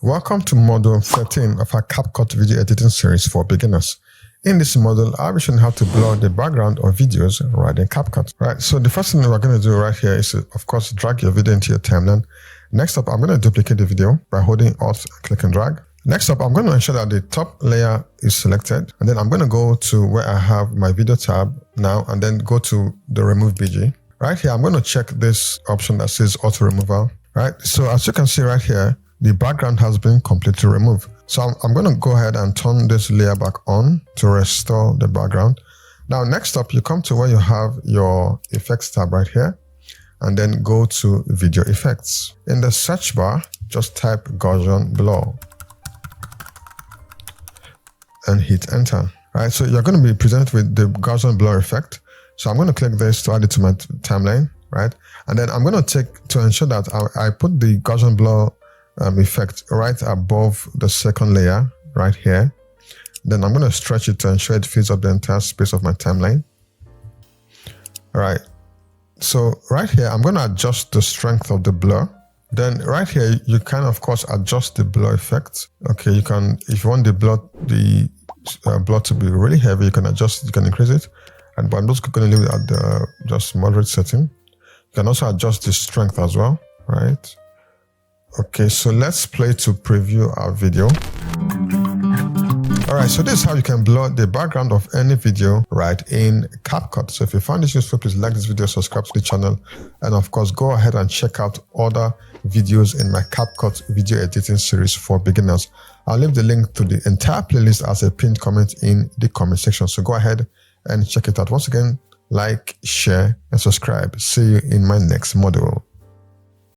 Welcome to module 13 of our CapCut video editing series for beginners. In this module, I'll be showing how to blur the background of videos right in CapCut. Right, so the first thing we're going to do right here is, of course, drag your video into your timeline. Next up, I'm going to duplicate the video by holding Alt, click and drag. Next up, I'm going to ensure that the top layer is selected. And then I'm going to go to where I have my video tab now and then go to the remove BG. Right here, I'm going to check this option that says auto removal. Right, so as you can see right here, the background has been completely removed. So I'm going to go ahead and turn this layer back on to restore the background. Now, next up, you come to where you have your effects tab right here, and then go to video effects. In the search bar, just type Gaussian blur and hit enter. Right, so you're going to be presented with the Gaussian blur effect. So I'm going to click this to add it to my timeline, right? And then I'm going to ensure that I put the Gaussian blur effect right above the second layer right here. Then I'm going to stretch it to ensure it fills up the entire space of my timeline. All right, so right here I'm going to adjust the strength of the blur. Then right here you can of course adjust the blur effect. Okay, you can, if you want the blur to be really heavy, you can adjust it, you can increase it, but I'm just going to leave it at the just moderate setting. You can also adjust the strength as well, right? Okay, so let's play to preview our video. All right, so this is how you can blur the background of any video right in CapCut. So if you found this useful, please like this video, subscribe to the channel, and of course, go ahead and check out other videos in my CapCut video editing series for beginners. I'll leave the link to the entire playlist as a pinned comment in the comment section. So go ahead and check it out. Once again, like, share, and subscribe. See you in my next module.